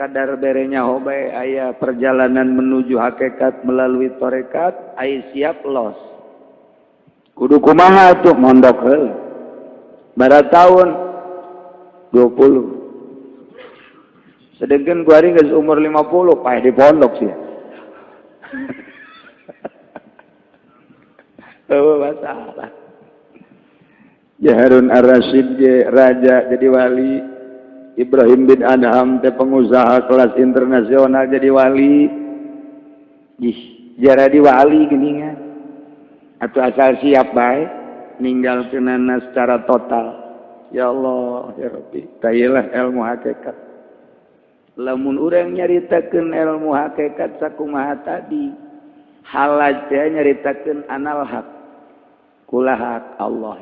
kadar berenya hobe aya perjalanan menuju hakikat melalui tarekat aya siap los kudu kumaha tuh mondok heula bara tahun 20 sedengkeun kuari geus umur 50 paeh di pondok sih oh masalah Harun Ar-Rasyid raja jadi wali Ibrahim bin Adham teh pengusaha kelas internasional jadi wali. Ih, jara di wali geuningan. Atuh asal siap bae ninggalkeunana secara total. Ya Allah, ya Rabbi, tayeulah ilmu hakikat. Lamun urang nyaritakeun ilmu hakikat sakumaha tadi, halaj teh nyaritakeun anal haq. Kula hak Allah.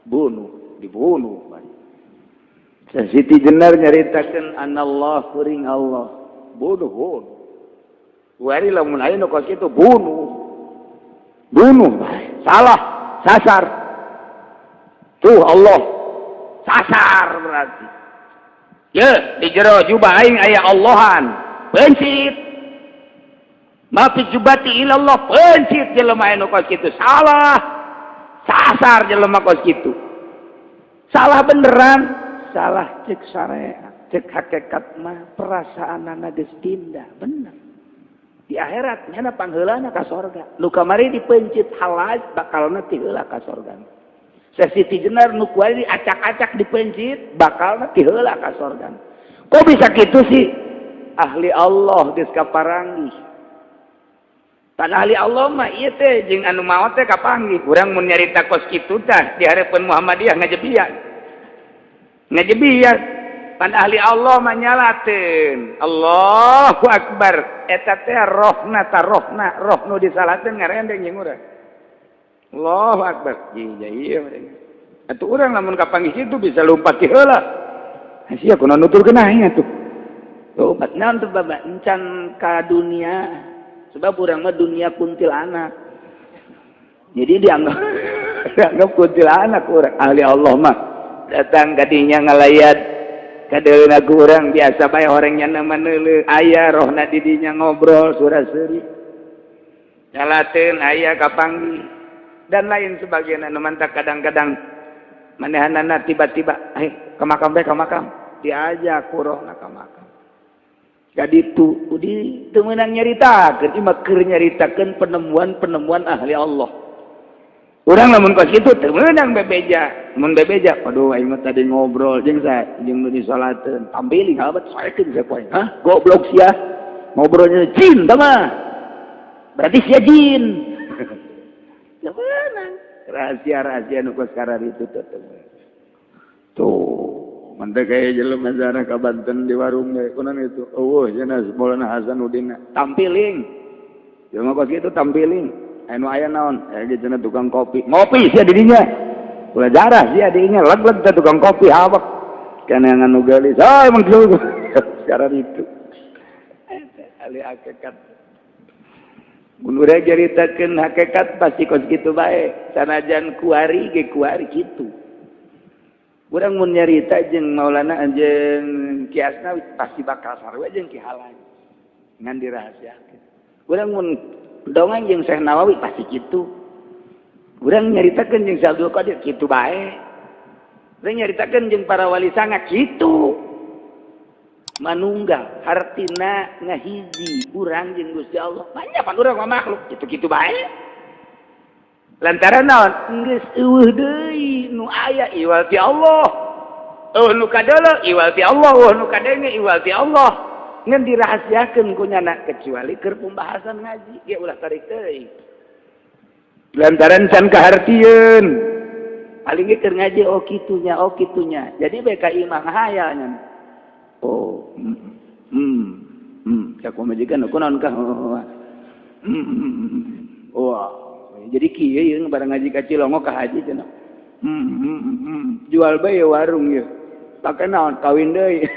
Bunuh, dibunuh. Siti Jenar nyaritakeun anallah kuring Allah bunuh wari lamun aya nu ka kitu bunuh salah sasar tuh Allah sasar berarti ya di jero jubah aing aya Allahan pencit ma fi jubati ilallah pencit jelema anu ka kitu salah sasar jelema ka kitu salah beneran salah cek syariat cek hakikat mah perasaanana geus tindah bener di akhirat nya pangheulana ka sorga nu kamari dipencit halaj bakalna ti heula ka sorga Siti Jenar nu kuari acak-acak dipencit bakalna ti heula ka sorga kok bisa kitu sih ahli Allah geus kaparanggih tan ahli Allah mah ieu teh jeung anu maot teh kapanggih urang mun nyarita kos kitu tah di hareupeun Muhammadiyah ngajebiat pan ahli Allah manyalateun Allahu Akbar eta teh rohna roh nu disalateun ngarendeng jeung urang Allahu Akbar ieu atuh urang lamun kapanggih kitu bisa lompat ti heula sia kunaon nuturkeun aing atuh lompat naon teh baba encan ka dunia sebab urang mah dunia kuntilanak jadi dianggap kuntilanak urang ahli Allah mah datang kadinya ngalayat kadeuna ku urang biasa bae horengnya nama neuleuh aya rohna di dinya ngobrol sura-suri nyalateun aya kapanggih dan lain sebagainya nu mantap kadang-kadang manehanana tiba-tiba ka makam diajak ku rohna ka makam kaditu udi teu meunang nyaritakeun ieu keur nyaritakeun penemuan ahli Allah. Urang lamun kos kitu teu meunang bebeja. Mun bebeja, aduh aing mah tadi ngobrol jeung nu disalateun. Tampiling habat saekeun saya poe. Hah? Goblok sia. Ngobrolnya jin tah mah. Berarti sia jin. Ya meunang. Rahasia-rahasia nu kos karar itu teh. Tuh, mantep kaya jelema sana ka Banten di warung ge. Kunaon itu? Eueuh cenah Maulana Hasanuddin. Tampiling. Jelema kos kitu tampiling. Anu aya naon? Aya cenah tukang kopi. Ngopi sia di dinya. Ulah jarah sia di dinya leg-leg teh tukang kopi hawak. Kana nganu galis. Ah emang kieu. Sekarang itu. Ali hakikat. Mun urang caritakeun hakikat pasti kos kitu bae. Sanajan kuari ge kuari kitu. Urang mun nyarita jeung Maulana jeung Ki Asnawi pasti bakal sarua jeung Ki Halan. Ngan dirahasiakeun. Urang mun dongeng jeung Syekh Nawawi pasti kitu. Urang nyaritakeun jeung Syekh Abdul Qadir kitu bae. Urang nyaritakeun jeung para wali sanga kitu. Manunggal hartina ngahiji urang jeung Gusti Allah. Banyak pan urang mah makhluk kitu-kitu bae. Lantaran naon? Geus eueuh deui nu aya iwal ti Allah. Nu kadeuleu iwal ti Allah, nu kadenge iwal ti Allah. Ngan dirahasiakeun ku nyana kecuali keur pembahasan ngaji ge ulah tarik teuing. Lantaran can kahartieun. Paling ge keur ngaji kitunya. Jadi bae ka imah hayalnya. Oh. Cak majikan kunaon kah? Wah. Jadi kieu yeung bareng ngaji ka Cilongo ka haji cenah. Jual bae warung ye. Pake naon kawin deui.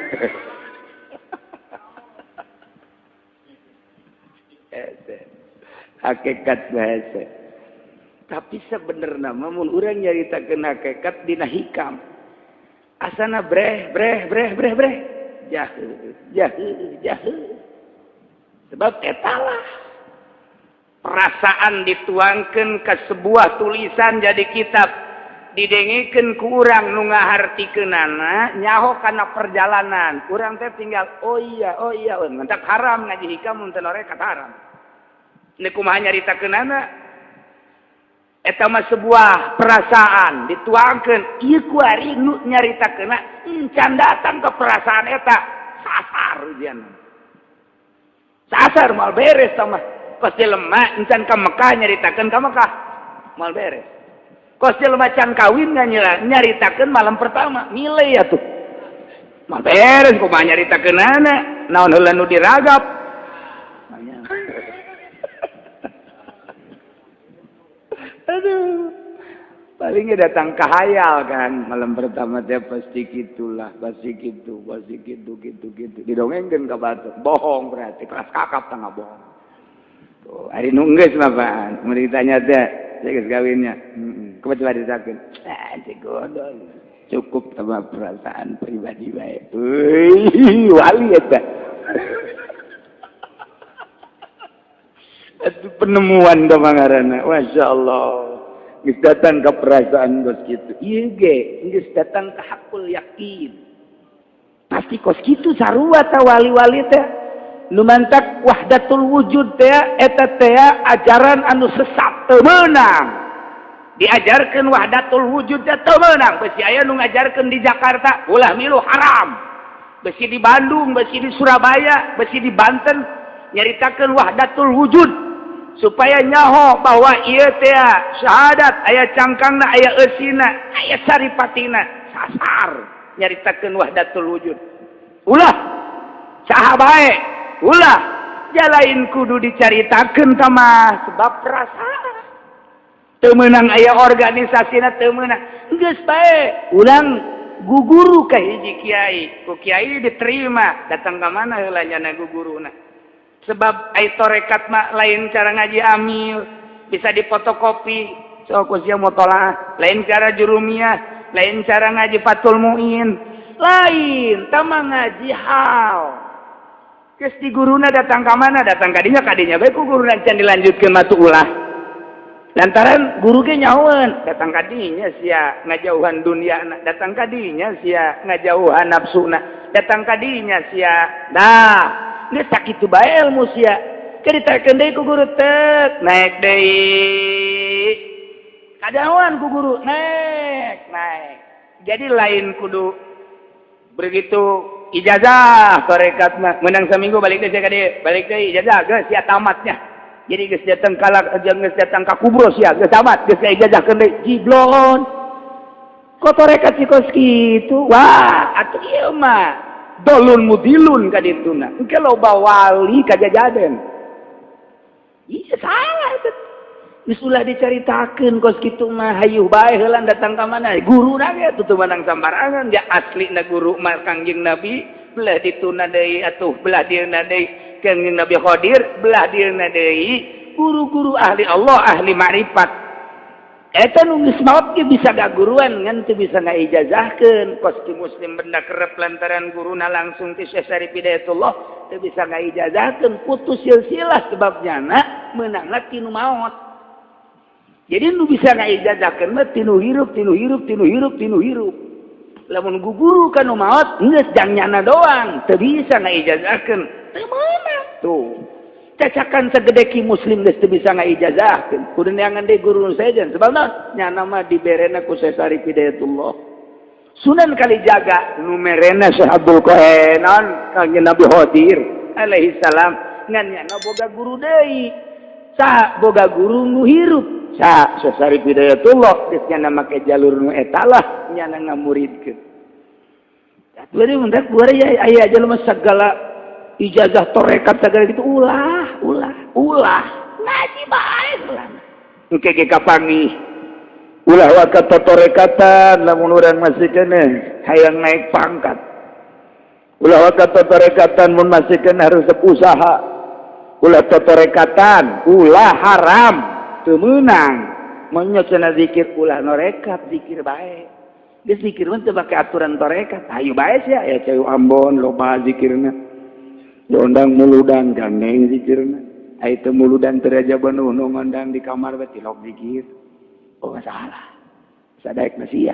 Hakikat bahasa. Tapi sebenarnya mun urang nyaritakeun hakikat dina hikam. Asana breh. Sebab etalah perasaan dituangkan ke sebuah tulisan jadi kitab, didengikeun ku urang nu ngahartikeunana nyaho kana perjalanan. Urang teh tinggal oh iya ngantak haram ngaji hikam mun teu norekat haram. Ini kumaha nyaritakeunana? Eta mah sebuah perasaan dituangkeun ieu ku ari nu nyaritakeunna encan datang ke perasaan eta sasar ujian. Sasar mal beres tah mah. Kos jelema encan ka Mekah nyaritakeun ka Mekah mal beres. Kos jelema can kawin nyaritakeun malam pertama milih atuh. Mal beres kumaha nyaritakeunana naon heula nu diragap. Aduh. Palingnya datang ke hayal kan malam pertama teh pasti gitulah, pasti gitu. Didongengkeun ka batur. Bohong berarti keras kakap tangga bohong. Tuh, hari nunggeus mah Pak. Mun ditanya teh, geus kawinnya. Coba disakeun. Cigodol. Cukup sama perasaan pribadi bae. Wali eta. Itu penemuan teh mangarana. Masyaallah. Geus datang ke perasaan kos kitu. Ieu ge geus datang ke hakul yakin. Pasti kos kitu sarua tah wali-wali teh. Nu mantak wahdatul wujud teh eta teh ajaran anu sesat teu meunang. Diajarkeun wahdatul wujud teh teu meunang. Besi aya nu ngajarkeun di Jakarta ulah milu haram. Besi di Bandung, besi di Surabaya, besi di Banten nyaritakeun wahdatul wujud supaya nyaho bahwa ieu teh syahadat aya cangkangna, aya eusina, aya saripatina, sasar nyaritakeun wahdatul wujud. Ulah saha bae, ulah jalain kudu dicaritakeun tah mah sebab perasaan. Teu meunang aya organisasina teu meunang. Geus bae ulang guguru ka hiji kiai, ku kiai diterima, datang ka mana heula nyana guguruna. Sebab ai torekat mah lain cara ngaji amil, bisa difotokopi, sok sia motolah, lain cara jurumiyah, lain cara ngaji Fathul Muin, lain tama ngaji hal. Geus di guruna datang ka mana? Datang ka dinya bae ku guruna can dilanjutkeun matu ulah. Lantaran guru ge nyahoeun, datang ka dinya sia ngajauhan dunyana, datang ka dinya sia ngajauhan nafsuna, datang ka dinya sia. Nah, geus sakitu bae ilmu sia. Caritakeun deui ku guru teh, naik deui. Kadahuan ku guru, naik. Jadi lain kudu begitu ijazah tarekat mah menang seminggu balik deui ka dieu, balik deui ijazah geus sia tamatnya. Jadi geus datang geus datang ka kubro sia geus tamat, geus ijazahkeun deui jiblon. Kok tarekat si kos kitu? Wah, atuh ieu mah dolun mudilun ka dituna. Engke loba wali kajajaden. Iya salah eta. Geus ulah dicaritakeun kos kitu mah hayuh bae heula datang ka mana? Guruna ge atuh teu menang sambarangan, ya aslina guru mah Kangjeng Nabi, belah dituna deui atuh, belah dieuna deui Kangjeng Nabi Khadir, belah dieuna deui guru-guru ahli Allah, ahli ma'rifat. Eta nu geus maot ge bisa gaguruan ngan teu bisa ngaijazahkeun. Kos ki muslim benda kerep lantaran guruna langsung ti Syekh Syarif Hidayatullah teu bisa ngaijazahkeun, putus silsilah sebabnya meunangna tinu maot. Jadi nu bisa ngaijazahkeun mah tinu hirup. Lamun guguru ka nu maot geus jangnyana doang, teu bisa ngaijazahkeun. Teu meunang tuh. Cacakan segede ki muslim geus teu bisa ngaijazahkeun. Kudu neangan deui guru saejan. Sebabna nyana mah diberena ku Syekh Syarif Hidayatullah. Sunan Kalijaga nu merena Syekh Abdul Qahenan Kangjeng Nabi Khadir alaihi salam ngan nyana boga guru deui. Sa boga guru nu hirup. Sa Syekh Syarif Hidayatullah geus nyana make jalur nu eta lah nyana ngamuridkeun. Jadi mendak buari aya jalma sagala ijazah torekat segala gitu ulah ngaji bae ulah engke ge kapangi ulah wakat torekatan lamun urang masih keneh hayang naik pangkat ulah wakat torekatan mun masih keneh harus usaha ulah torekatan ulah haram teu meunang mun cenah zikir ulah norekat zikir bae Dia zikir mah teu make aturan tarekat. Hayu bae sia aya Cayu Ambon loba zikirna. Diundang muludan gandeng zikirna. Aya teu muludan teu raja Bandung nu ngondang di kamar bae tilok zikir. Oh masalah. Sadaekna sia.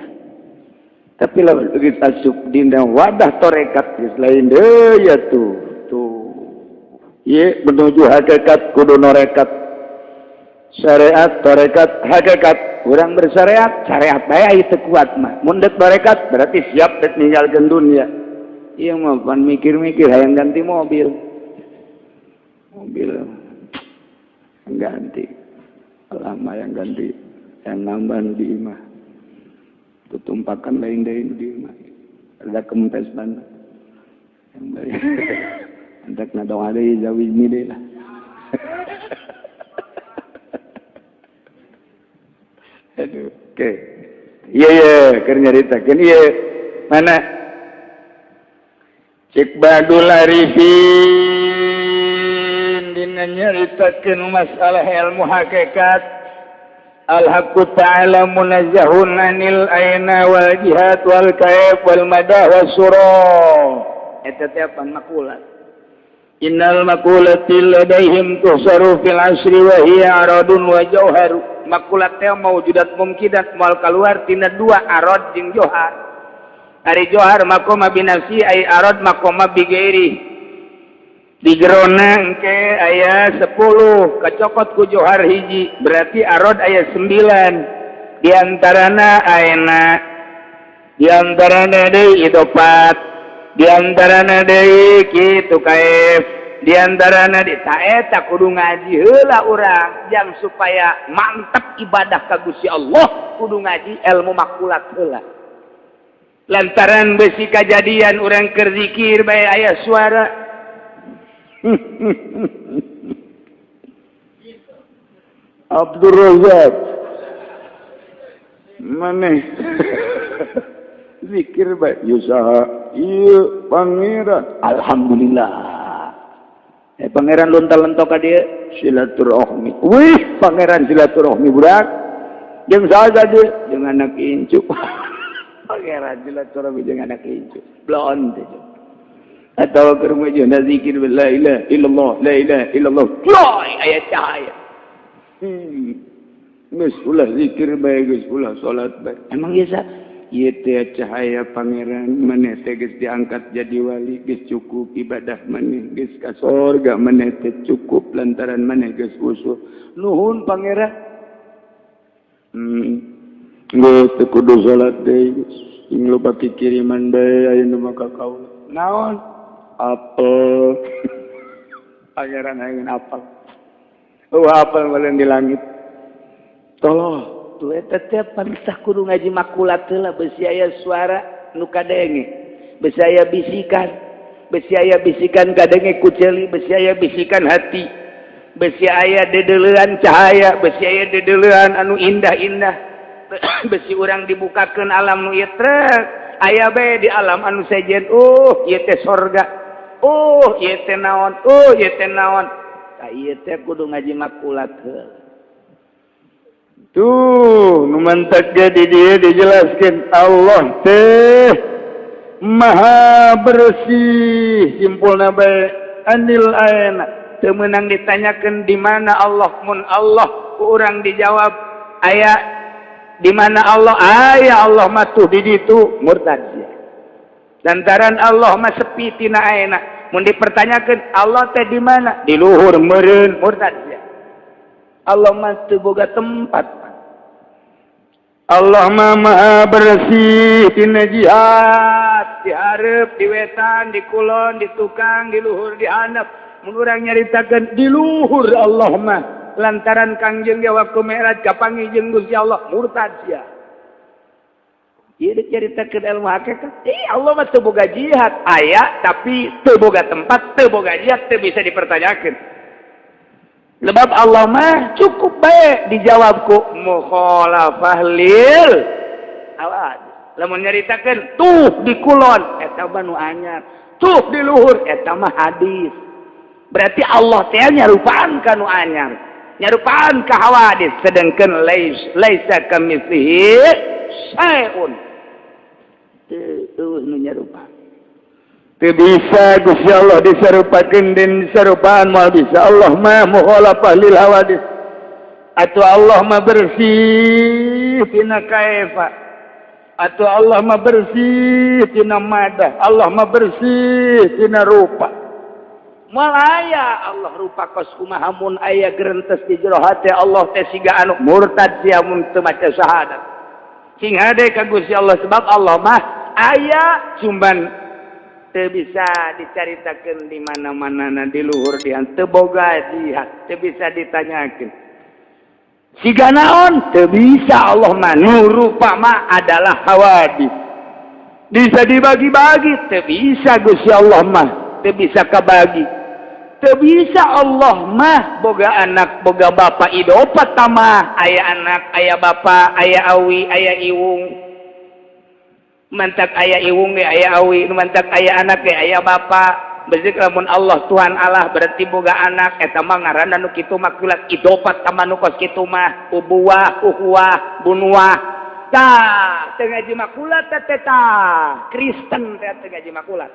Tapi lamun begitu asup dina wadah tarekat geus lain deui ya tuh. Ieu menuju hakikat kudu norekat. Syariat tarekat hakikat. Urang bersyariat, syariat bae aya teu kuat mah. Mun deuk tarekat berarti siap dek ninggalkeun dunia. Ieu mah pan mikir-mikir hayang ganti mobil. Mobil ganti. Lama yang ganti. Yang nambah di imah. Tutumpakan lain deui di imah. Ada kempes ban. Yang bae. Antek na dong ada zawi ini deh lah. Aduh, oke. Iya, keur nyaritakeun ieu. Mana? Cek Badul Arifin dina nyaritakeun masalah ilmu hakikat. Al-haqqu ta'ala munazzahun 'anil aina wal jihad wal kaif wal madah was surah. Eta teh apa makulat? Innal makulati ladaihim tuhsaru fil asri wa hiya aradun wa jauharu. Makulat teh maujudat mungkidat moal kaluar tina dua arad jeung johar. Ari johar makoma binafsi ai arad makoma bigairi. Di jerona engke aya 10 kacokot ku johar hiji, berarti arad aya 9. Di antarana aena di antarana deui idopat, di antarana deui kitu kaif, di antarana di taeta kudu ngaji heula urang jang supaya mantep ibadah ka Gusti Allah kudu ngaji ilmu makulat heula. Lantaran besi kajadian urang keur zikir bae aya suara Abdul Razak maneh zikir bae usaha ieu pangeran alhamdulillah. Pangeran lontal-lentok ka dieu silaturahmi. Wih, pangeran silaturahmi budak. Jeung saha dieu? Jeung anak incu. Pangeran silaturahmi jeung anak incu. Blon teh. Atau keur mujuna zikir la ilaha illallah, la ilaha illallah. Joy aya cahaya. Geus ulah zikir bae, geus ulah salat bae. Emang ieu sa? Ieu teh cahaya pangeran maneh teh geus diangkat jadi wali, geus cukup ibadah maneh, geus ka surga maneh teh cukup lantaran maneh geus usul. Nuhun pangeran. Geus teu kudu salat deui, sing loba kiriman bae ayeuna mah ka kaula. Naon? Apel. Pangeran ayeuna apel. Apel meuleun di langit. Tolong tuh eta teh pantah kudu ngaji makulat heula besi aya suara nu kadenge, besi aya bisikan kadenge ku ceuli, besi aya bisikan hati, besi aya dedeleuan cahaya, besi aya dedeleuan anu indah-indah. Besi urang dibukakeun alam nu ieu trek aya bae di alam anu sejen. Ieu teh sorga. Ieu teh naon? Ieu teh naon? Ka ieu teh kudu ngaji makulat heula. Tuh, nu mantak jadi dia dijelaskan Allah teh maha bersih simpulna bae anil aina teu meunang ditanyakeun di mana Allah mun Allah ku urang dijawab aya di mana Allah aya Allah mah tuh di ditu murtad sia. Lantaran Allah mah sepi tina aina mun dipertanyakeun Allah teh di mana di luhur meureun murtad sia. Allah mah teu boga tempat. Allah maha bersih tina jihad, di hareup, di wetan, di kulon, di tukang, di luhur, di handap. Mun urang nyaritakeun di luhur Allah mah lantaran Kangjeng ge waktu Mi'raj kapanggih jeung Gusti Allah murtad sia. Ieu dicaritakeun ilmu hakikat. Allah mah teu boga jihad, aya tapi teu boga tempat, teu boga jihad, teu bisa dipertanyakeun. Lebab Allah mah cukup baik dijawab ku mukhalafah lil awad. Lamun nyaritakeun tuh di kulon eta mah nu anyar, tuh di luhur eta mah hadis. Berarti Allah teh nyarupaan ka nu anyar, nyarupaan ka hawadis sedengkeun laisa kamitslihi syai'un. nu nyarupa. Teu bisa Gusti Allah disarupakeun dan disarupaan moal bisa. Allah mah mukhalafah lil hawadits. Atuh Allah mah bersih tina kaifa. Atuh Allah mah bersih tina madah. Allah mah bersih tina rupa. Moal aya Allah rupa kos kumaha mun aya gerentes di jero hate Allah teh siga anu murtad sia mun teu maca syahadat. Sing hade ka Gusti Allah sebab Allah mah aya cumban teu bisa dicaritakeun di mana-manana di luhur dian teu boga jihad teu bisa ditanyakeun. Siga naon teu bisa Allah mah nu rupa mah adalah hawadits. Bisa dibagi-bagi teu bisa Gusti Allah mah teu bisa kabagi. Teu bisa Allah mah boga anak boga bapa idopat tamah aya anak aya bapa aya awi aya iwung mantak aya iwung ge aya awi mantak aya anak ge aya bapa. Bezik lamun Allah Tuhan Allah berarti boga anak eta mah ngaranna nu kitu mah kulat idopat tamah nu kos kitu mah ubuwah ukhuwah bunwah tah teu ngaji makulat teh tah Kristen teh teu ngaji makulat.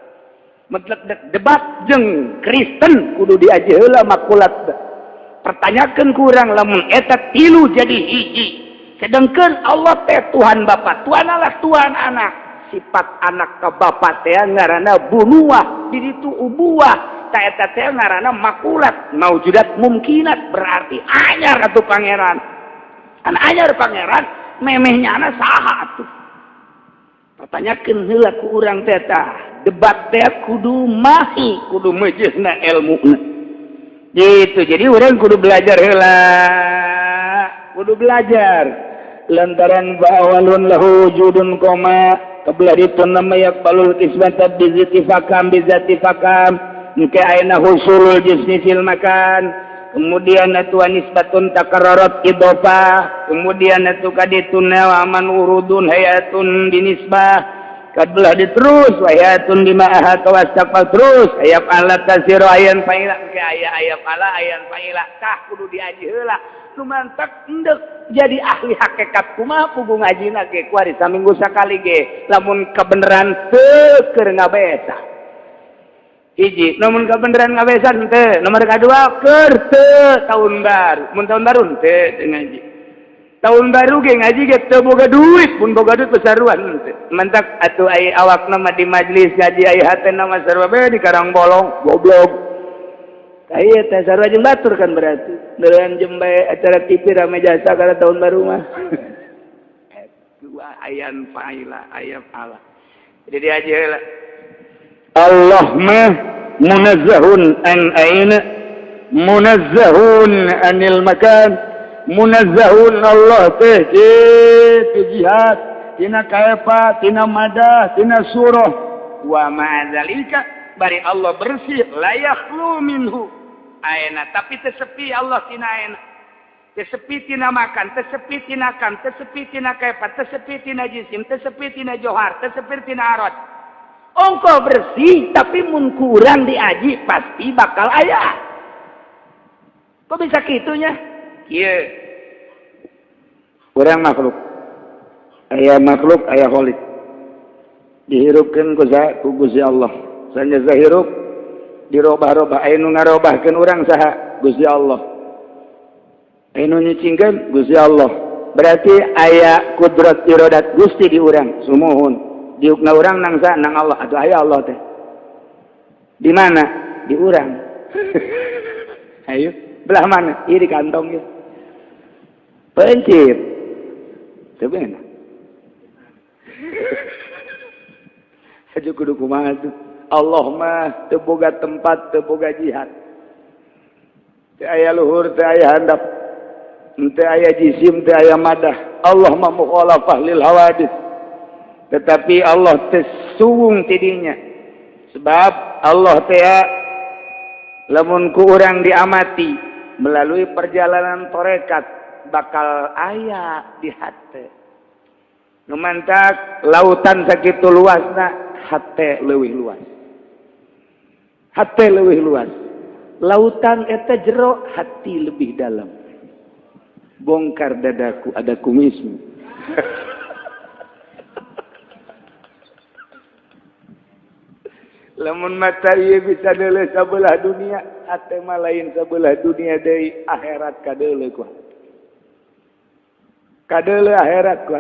Metlek debat jeung Kristen kudu diaji heula makulat. Pertanyakeun ku urang lamun eta tilu jadi hiji. Sedengkeun Allah teh Tuhan Bapa, Tuhan Allah, Tuhan anak. Sifat anak ka bapa teh ngaranna bunuwah, di ditu ubuwah. Ta eta teh ngaranna makulat, maujudat mungkinat berarti anyar atuh pangeran. An anyar pangeran memehnya ana saha atuh. Pertanyakeun heula ku urang teh tah. Debat teh kudu mahi, kudu meujeuhna ilmuna. Gitu. Jadi urang kudu belajar heula. Kudu belajar. Lantaran ba'awalun lahu wujudun koma qabla ditun nama yaqbalul kisbata bizati fakam engke aina husulul jisni fil makan. Kemudian atu nisbatun takarrarat idhofah. Kemudian atu kaditun aman urudun hayatun binisbah. Kadbelah diterus wayatun lima ahad wastaqal terus ayat Allah tasiro ayan faila ke ayat Allah ayan faila tah kudu diaji heula nu mantak endek jadi ahli hakikat kumaha kudu ngajina ge kuari saminggu sakali ge lamun kabeneran teu keur ngabesa hiji lamun kabeneran ngabesa teu nomor kadua keur teu tahun baru mun tahun baru teu ngaji tahun baru ge ngaji ge teu boga duit pun boga duit besaruan mantak atuh ai awakna mah di majelis ngaji ai hatena mah sarua bae di karang bolong goblok aya teh sarua jeung batur kan berarti neureun jembe acara TV rame jasa kana tahun baru mah dua ayan faila ayat Allah jadi dia aja heula Allah mah munazzahun an aina munazzahun anil makan munazzahun Allah teh jihad tina kaifa tina madah tina surah wa ma'adzalika bari Allah bersih la yakhlu minhu aina tapi tersepi Allah tina aina tersepi tina makan tersepi tina kan tersepi tina kaifa tersepi tina jisim tersepi tina johar tersepi tina arad ongko bersih tapi mun kurang diaji pasti bakal aya kok bisa kitunya. Iya, orang makhluk, ayah kholik, dihirupkan ku Gusti Allah. Sanya zahirup, dirobah-robah, anu ngarobahkan orang saha Gusti Allah. Anu nyicingkan Gusti Allah. Berarti ayah kudrat irodat Gusti di orang, sumuhun. Diukna orang nang saha nang Allah atau ayah Allah teh. Di mana? Di orang. Ayo, belah mana? Iri kantong ya. Pencit. Sebenarnya. Aja kudu kumaha tuh. Allah mah teu boga tempat, teu boga jihad. Teu aya luhur, teu aya handap. Teu aya jisim, teu aya madah. Allah mah mukhalafah lil hawadits. Tetapi Allah teu suwung tidinya. Sebab Allah teh lamun ku urang diamati melalui perjalanan tarekat bakal aya di hate. Nu mantak lautan sakitu luasna hate leuwih luas. Hate leuwih luas. Lautan eta jero hati lebih dalam. Bongkar dadaku ada kumismu. Lamun mata ieu bisa deuleu sabelah dunia, hate mah lain sabelah dunia deui, akhirat kadeuleu ku. Kadeuleu akhirat ku.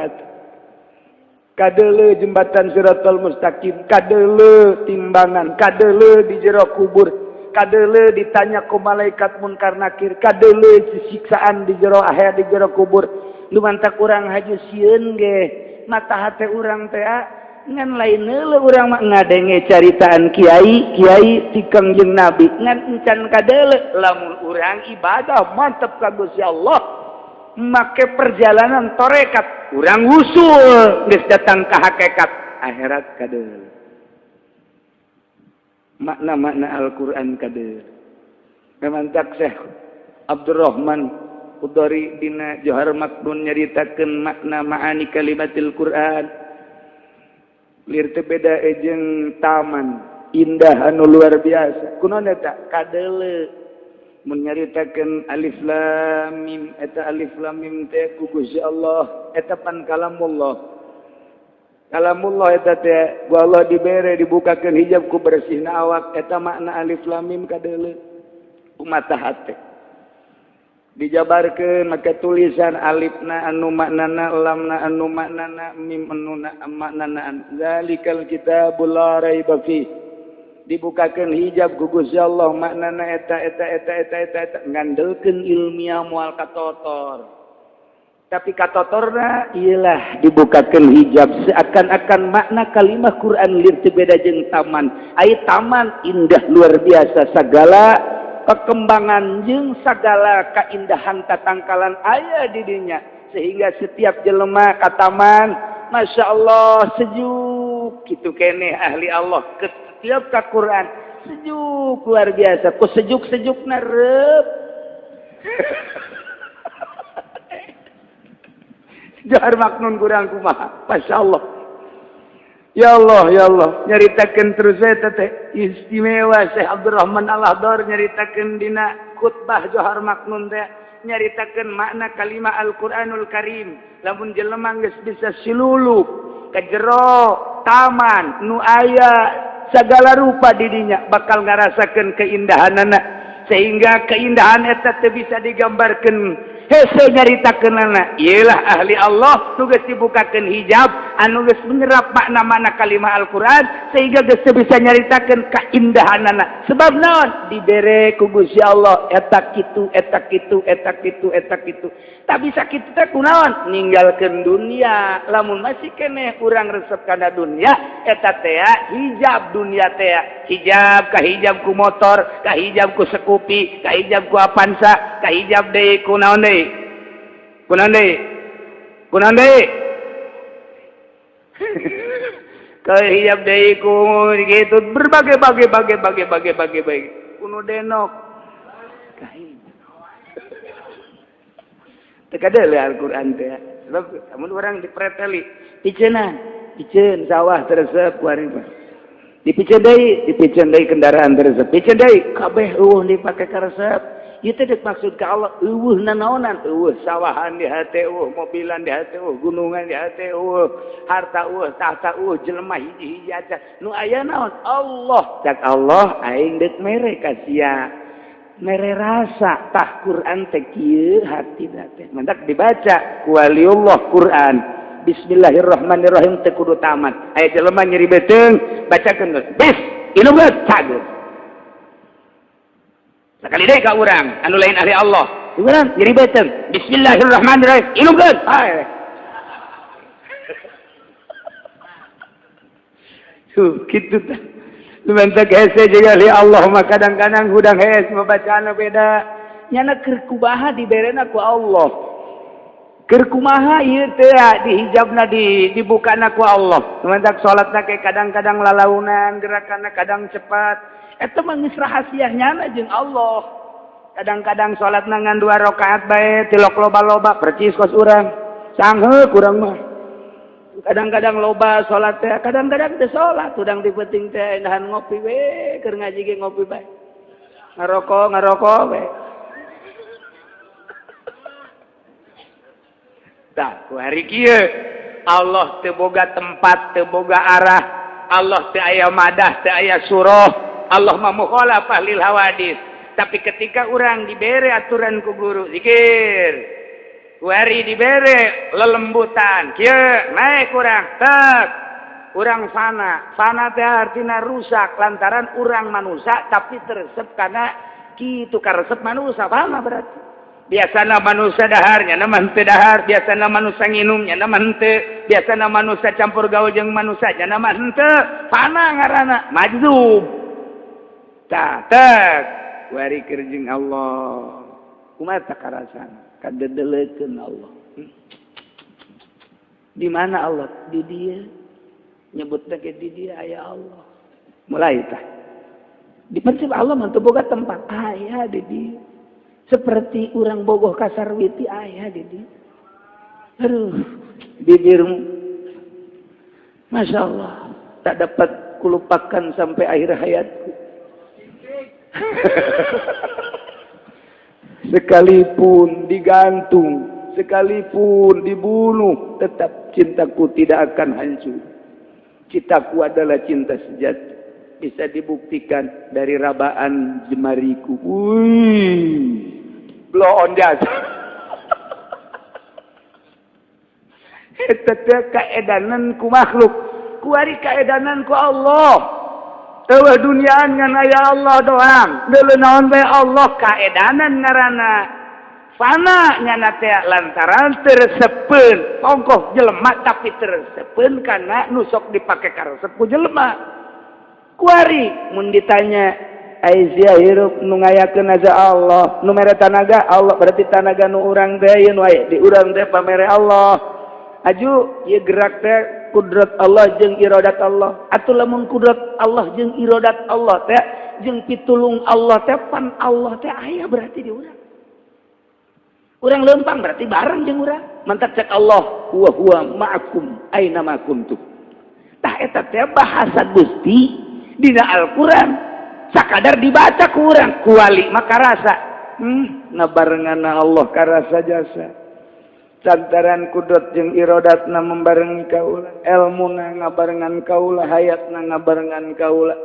Kadeuleu jembatan Siratal Mustaqim, kadeuleu timbangan, kadeuleu di jero kubur, kadeuleu ditanya ku malaikat munkar nakir, kadeuleu siksaan di jero akhirat di jero kubur. Lumantak urang haju sieun ge, mata hate urang teh ngan lain heula urang mah ngadenge caritaan kiai ti Kangjeng Nabi ngan encan kadeuleu lamun urang ibadah mantep ka Gusti Allah make perjalanan torekat urang usul geus datang ka hakikat akhirat kadeuleu makna-makna Al-Qur'an kadeuleu memantak Syekh Abdurrahman Udari dina Johar Maknun nyaritakeun makna ma'ani kalimatil Qur'an lir teu beda jeung taman indah anu luar biasa kunaon eta kadeuleu mun nyaritakeun alif lam mim eta alif lam mim teh ku Gusti Allah eta pan kalamullah eta teh ku Allah dibere dibukakeun hijab ku bersihna awak eta makna alif lam mim kadeuleu umata hate dijabarkeun make tulisan alifna anu maknana lamna anu maknana mim anu maknana zalikal kitabul la raiba fi dibukakeun hijab ku Gusti Allah maknana eta ngandelkeun ilmiah moal katotor tapi katotorna ialah dibukakeun hijab seakan-akan makna kalimah Quran lir teu beda jeung taman ai taman indah luar biasa sagala kekembangan jeung sagala kaindahan tatangkalan aya di dinya sehingga setiap jelema ka taman Masya Allah sejuk kitu keneh ahli Allah ke setiap ka Quran sejuk luar biasa ku sejuk-sejukna reup Johar Maknun kurang kumaha Masya Allah ya Allah nyaritakeun terus eta teh istimewa Syekh Abdurrahman Al-Akhdar nyaritakeun dina khutbah Johar Maknun teh nyaritakeun makna kalimah Al-Qur'anul Karim lamun jelema geus bisa silulup ka jero taman nu aya sagala rupa di dinya bakal ngarasakeun keindahanana sehingga keindahan eta teh bisa digambarkeun hese nyaritakeunana ialah ahli Allah nu geus dibukakeun hijab anu geus menyerap makna-makna kalimah Al-Qur'an sehingga geus bisa nyaritakeun kaindahanana sebab naon dibere ku Gusti Allah eta kitu tak bisa kitu teh kunaon ninggalkeun dunia lamun masih keneh urang resep kana dunia eta teh hijab dunia teh hijab ka hijab ku motor ka hijab ku Scoopy ka hijab ku Avanza ka hijab deui ku naon deui kunaon deui ka hijab deui ku gitu berbagai kuno denok ka tekadeuleu Al-Qur'an teh sebab amun urang dipreteli piceun sawah teresep ku ari mah dipiceun deui kendaraan teresep piceun deui kabeh eueuh dipake ka resep ieu teh maksud ka Allah eueuh nanaonan eueuh sawahan di hate eueuh mobilan di hate eueuh gunungan di hate eueuh harta eueuh tahta eueuh jelema hiji-hiji aja nu aya naon Allah cak Allah aing deuk mere ka sia mere rasa tah Quran teh kieu hatina teh mendak dibaca ku waliullah Quran bismillahirrahmanirrahim teh kudu tamat aya jelema nyeri beteung bacakeun bis inugeut cageut sakali deui ka urang anu lain ahli Allah urang nyeri beteung bismillahirrahmanirrahim inugeut kitu teh lumantak hese jeung ahli Allah mah kadang-kadang hudang hese mabacaana beda nyana keur kumaha diberena ku Allah keur kumaha ieu teh dihijabna dibukana ku Allah lumantak salatna ke kadang-kadang lalaunan gerakanna kadang cepat eta mah geus rahasia nyana jeung Allah kadang-kadang salatna ngan 2 rakaat bae tilok loba-loba percis kos urang sangheuk urang mah kadang-kadang loba salat teh kadang-kadang teh salat udang dipenting teh endahan ngopi we keur ngaji ge ngopi bae ngarokok we tah ku hari kieu Allah teu boga tempat teu boga arah Allah teu aya madah, teu aya surah. Allah mah mukhalafah lil hawadis. Tapi ketika orang dibere aturan ku guru, zikir. Kuari dibere lelembutan, kieu naik urang, tek. Urang fana. Fana teh artina rusak lantaran urang manusia tapi teresep karena kitu karesep manusia, paham berarti. Biasana manusia daharnya na henteu dahar, biasana manusia nginumnya na henteu, biasana manusia campur gaul jeung manusia nya na henteu. Fana ngaranna majzub. Tah, tek. Kuari keur jeung Allah. Kumaha tah karasana? Kadedelekeun Allah. Di mana Allah? Di dia. Nyebutna ke di dia aya Allah. Mulai tah. Di prinsip Allah mah teu boga tempat aya di dia. Seperti orang bogoh kasarwiti aya di dia. Aduh, bibirmu. Masya Allah. Tak dapat kulupakan sampai akhir hayatku. Sekalipun digantung, sekalipun dibunuh, tetap cintaku tidak akan hancur. Cintaku adalah cinta sejati. Bisa dibuktikan dari rabaan jemariku. Wih, blow on jasa. Eta teh kaedanan ku makhluk, kuari kaedanan ku Allah. Teueuh duniaan ngan aya Allah doang. Deuleu naon bae Allah kaedanan ngaranna. Fana nyana teh lantaran teresepeun. Ongkoh jelema tapi teresepeun kana nu sok dipake karesep ku jelema. Kuari mun ditanya ai sia hirup nu ngayakeun aja Allah, nu mere tanaga Allah, berarti tanaga nu urang teh nu aya di urang teh pamere Allah. Aju ieu gerak teh kudrat Allah jeung iradat Allah. Atuh lamun kudrat Allah jeung iradat Allah teh jeung pitulung Allah teh pan Allah teh aya berarti di urang. Urang leumpang berarti bareng jeung urang. Mantap cek Allah, huwa ma'akum aina ma kuntum. Tah eta teh bahasa Gusti dina Al-Qur'an. Sakadar dibaca ku urang, kuali mah karasa. Ngabarenganna Allah karasa jasa. Santaran kudrat jeung iradatna membarengi kaula, ilmuna ngabarengan kaula, hayatna ngabarengan kaula,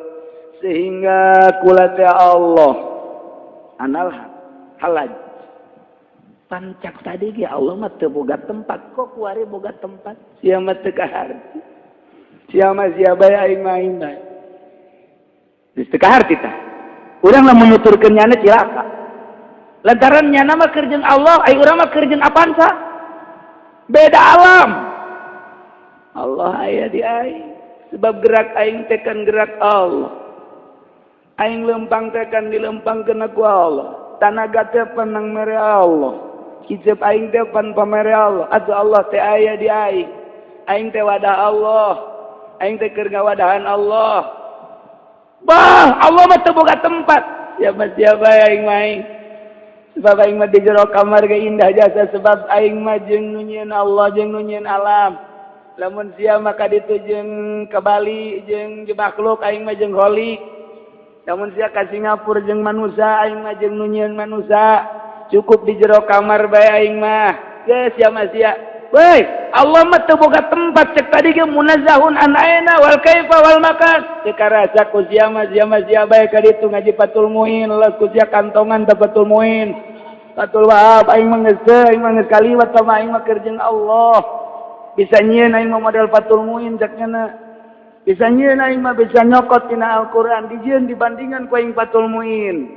sehingga kula teh Allah anal halaj pancak tadi ge Allah mah teu boga tempat, kok kuari boga tempat, sia mah teu kaharti, sia mah sia bae aing mah aing bae geus teu kaharti tah. Urang lamun nuturkeun nyana cilaka lantaran nyana mah keur jeung Allah, ai urang mah keur jeung apaan sah? Beda alam. Allah aya di aing. Sebab gerak aing tekan gerak Allah. Aing lempang tekan dilempangkeun ku Allah. Tanaga teh panang mere Allah. Hijab aing teh pan pamere Allah. Atuh Allah teh aya di aing. Aing teh wadah Allah. Aing teh keur ngawadahan Allah. Bah, Allah mah teu boga tempat. Siapa aing main. Sebab aing mah di jero kamar ge indah jasa sebab aing mah jeung nu nyieun Allah jeung nu nyieun alam. Lamun sia mah ka ditu jeung ka Bali jeung makhluk aing mah jeung holik. Lamun sia ka Singapura jeung manusia aing mah jeung nu nyieun manusia. Cukup di jero kamar bae aing mah. Geus sia mah sia. Woi, Allah mah teu boga tempat cek tadi ge munazzahun an aina wal kaifa wal makan. Teu karasa ku sia mah sia bae ka ditu ngaji Fathul Muin, leus ku sia kantongan teh Fathul Muin. Fathul Wahab aing mah geus kaliwat sama aing mah keur jeung Allah. Bisa nyieun aing mah model Fathul Muin cek nya. Bisa nyieun aing mah bisa nyokot tina Al-Qur'an dijieun dibandingan ku aing Fathul Muin.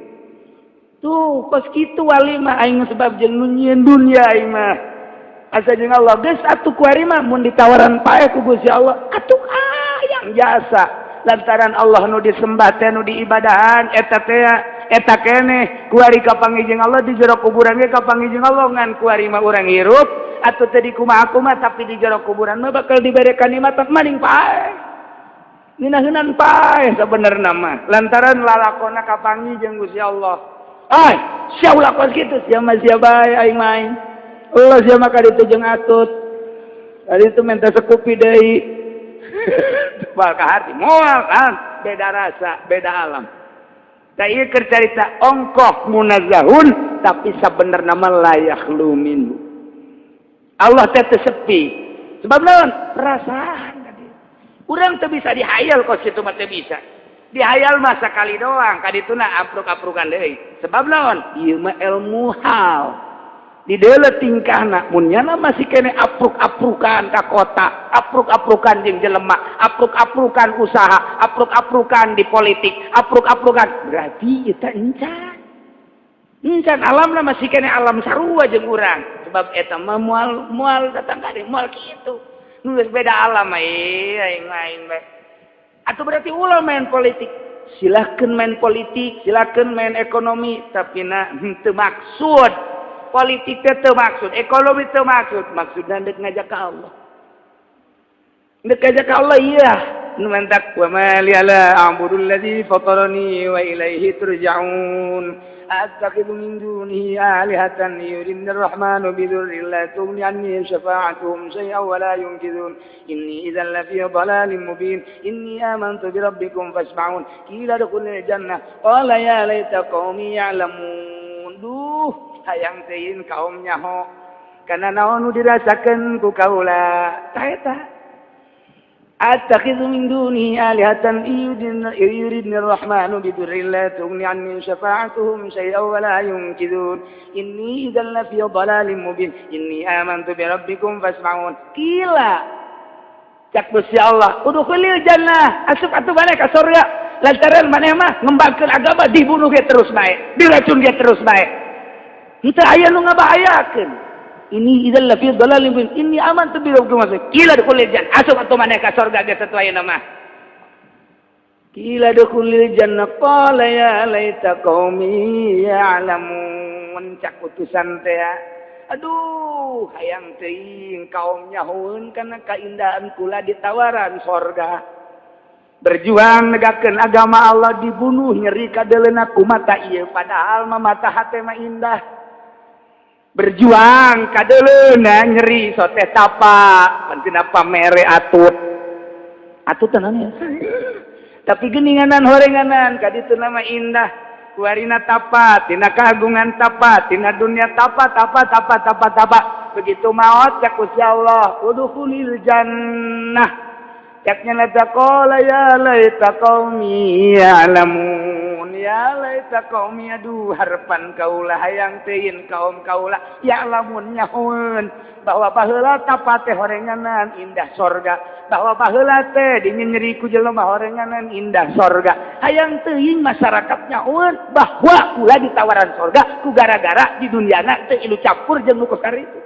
Tuh, pas kitu wali mah aing sebab jeung nu nyieun dunya aing mah. Asa jeung Allah geus atuh kuari mah mun ditawaran pae ku Gusti Allah atuh yang jasa lantaran Allah nu disembah teh nu diibadahan eta keneh kuari kapanggih jeung Allah di jero kuburan ge kapanggih jeung Allah ngan kuari mah urang hirup atuh teh di kumaha tapi di jero kuburan mah bakal dibere kalimatan maning pae ninaheunnan pae sabenerna mah lantaran lalakonna kapanggih jeung Gusti Allah. Ai sia ulah kos kitu sia mah sia bae aing main. Allah sia mah ka ditu jeung atut. Ari itu minta sekupi deui. Bal ka hati moal kan beda rasa, beda alam. Da ieu keur carita ongkoh munazzahun tapi sabenerna mah la yakhlu minhu. Allah teh teu sepi. Sebab naon? Perasaan tadi. Urang teu bisa dihayal kos kitu mah teu bisa. Dihayal mah sakali doang, kadituna apruk-aprukan deui. Sebab naon? Ieu mah ilmu hal. Di deuleu tingkahna mun nyana masih kene apruk-aprukan ka kota, apruk-aprukan jeung jelema, apruk-aprukan usaha, apruk-aprukan di politik, apruk-aprukan berarti eta encan. Encan alamna masih kene alam sarua jeung urang. Sebab eta mah moal datang ka moal kitu. Nu beda alam aing bae. Atau berarti ulah main politik. Silakan main politik, silakan main ekonomi, tapi teu maksud. Politik teu maksud, ekonomi teu maksud. Maksudna deuk ngajak ka Allah. Deuk ngajak ka Allah iya. Nu mentak wa ma liala a'budul ladzi fatarani wa ilaihi turja'un. Attakhidhu min dunihi alihatan yuridnir rahmanu bidurrin la tughni anni syafa'atuhum syai'an wa la yunkizun inni idzan lafi dhalalin mubin inni amantu bi rabbikum fasma'un qila dukhulil jannah qala ya laita qaumi ya'lamun duh hayang teuing kaum nyaho kana naon nu dirasakeun ku kaula tah eta attakhidhu min dunihi alihatan yuridnir rahmanu bidurrin la tughni anni syafa'atuhum syai'an wa la yunkizun inni idzan lafi dhalalin mubin inni amantu bi rabbikum fasma'un qila cak Gusti Allah udkhulil jannah asup atuh maneh ka surga lantaran maneh mah ngembangkeun agama dibunuh ge terus bae diracun ge terus bae henteu aya nu ngabahayakeun. Ini idzal lafi dhalalin mubin inni amantu bi rabbikum kila dukhulil jannah asup atuh maneh ka surga ge satuayeuna mah kila dukhulil jannah qala ya laita qaumi ya'lamun cak utusan teh aduh hayang teuing kaum nyahoeun kana kaindahan kula ditawaran surga berjuang negakeun agama Allah dibunuh nyeri kadeleuna ku mata ieu padahal mah mata hate mah indah berjuang kadeleuna nyeri sote tapa pantina pamere atut tenan ya tapi geuninganan horenganan kaditu nama indah kuarina tapa tina kagungan tapa tina dunia tapa begitu maot cak Gusti Allah udkhulil jannah caknya nata qala ya laita qaumi ya'lamun ya laita qaumi aduh harapan kaula hayang teuing kaum kaula ya'lamun nyahoeun bahwa baheula tapa teh horenganan indah sorga bahwa baheula teh dingin nyeri ku jelema horenganan indah sorga hayang teuing masyarakat nyahoeun bahwa kula ditawaran sorga ku gara-gara di duniana teu ilu campur jeung nu itu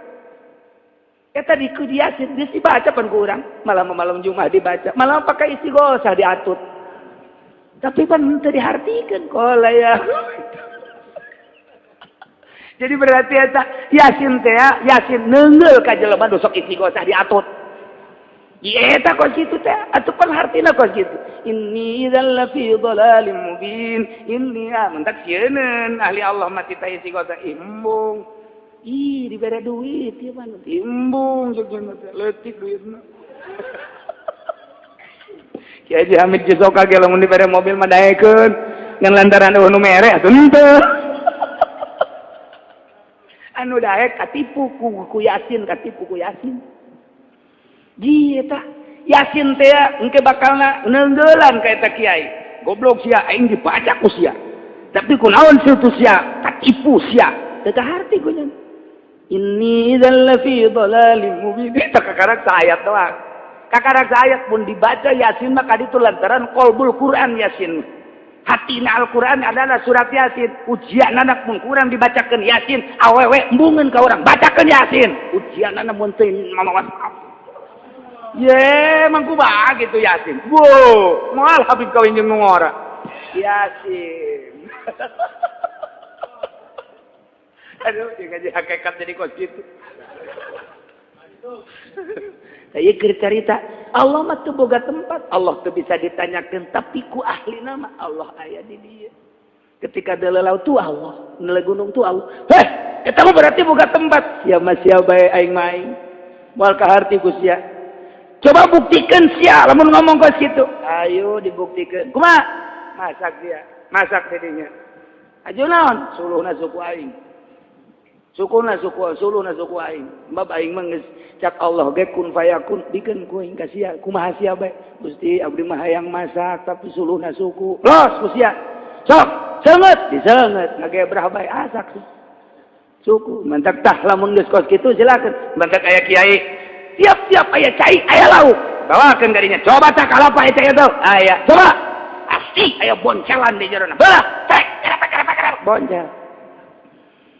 eta dikudiasin geus dibaca pan ku urang malam Jumat dibaca malam pakai istighosah diatut tapi pan teu dihartikeun qala ya jadi berarti eta yasin teh yasin neungeul ka jelema nu sok istighosah diatut ieu eta kos kitu teh atuh pan hartina kos kitu inni idzal lafi dhalalin mubin inni amantu sieun ahli Allah mati teh istighosah imbung ih dibere duit ya mana timbung jeung leutik duitna Kiai Haji Hamid Jisoka ge lamun dibere mobil mah daekeun ngan lantaran eueuh nu mere atuh henteu anu daek katipu ku Yasin katipu ku Yasin ji eta Yasin teh engke bakalna neunggeulan ka eta kiai goblok sia aing dibaca ku sia tapi kunaon situ sia katipu sia teu kaharti ku nya inni idzal lafi dhalalin mubin eta kakarak ayat doang kakarak ayat pun dibaca Yasin mah kaditu lantaran qalbul Quran Yasin hatina Al-Quran adalah surat Yasin ujianna mun kurang dibacakeun Yasin awewe embungeun ka urang bacakeun Yasin ujianna mun teu mamawas ye mangku bae gitu Yasin wo moal Habib kawin jeung ngora Yasin aduh ngaji hakikat jadi kos gitu saya cerita Allah mah teu boga tempat Allah teu bisa ditanyakeun tapi ku ahli nama Allah aya di dieu ketika delelau tu Allah nele gunung tu Allah heh eta mah berarti boga tempat sia mah sia bae aing maing moal kaharti ku sia coba buktikeun sia lamun ngomong kos kitu ayo dibuktikeun kumaha masak dia masak teh dinya aja naon suluhna suku aing Sukuna suku suluna suku aing. Bab aing mah geus cak Allah ge kun fayakun dikeun ku aing ka sia. Kumaha sia bae? Gusti abdi mah hayang masak tapi suluna suku. Los ku sia. Sok, seungeut diseungeut ngage berah bae asak suku. Mantak tah lamun geus kos kitu silakeun. Mantak aya kiai tiap-tiap aya cai aya lauk. Bawakeun gadinya. Coba tak kalapa eta itu. Aya. Coba. Asih aya boncelan di jerona. Belah. Cek. Boncel.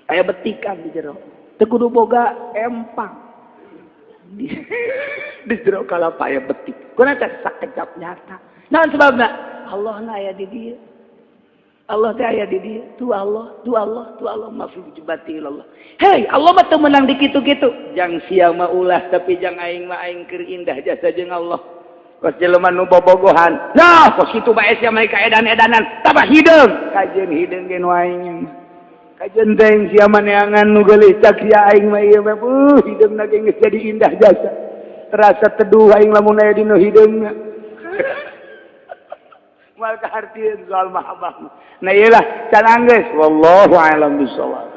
Aya betikan di jero. Teu kudu boga empang. Di jero kalapa aya betik. Kunaon teh sakejap nyata. Naon sebabna? Allah na aya di dieu. Allah teh aya di dieu. Tu Allah mafi jibati Allah. Hei, Allah mah teu menang di kitu-kitu. Jang sia mah ulah tapi jang aing mah aing keur indah jasa jeung Allah. Kos jelema nu bobogohan. Nah, kos kitu bae sia mah kaedan-edanan. Tambah hideung. Kajeun hideung ge nu aing. Kajeun teh sia maneangan nu geulih cak sia aing mah ieu mah hideungna ge geus jadi indah jasa. Terasa teduh aing lamun aya dina hideungna. Mal kahartieun soal mahabbah. Nah iyalah can anggeus wallahu a'lam bishawab.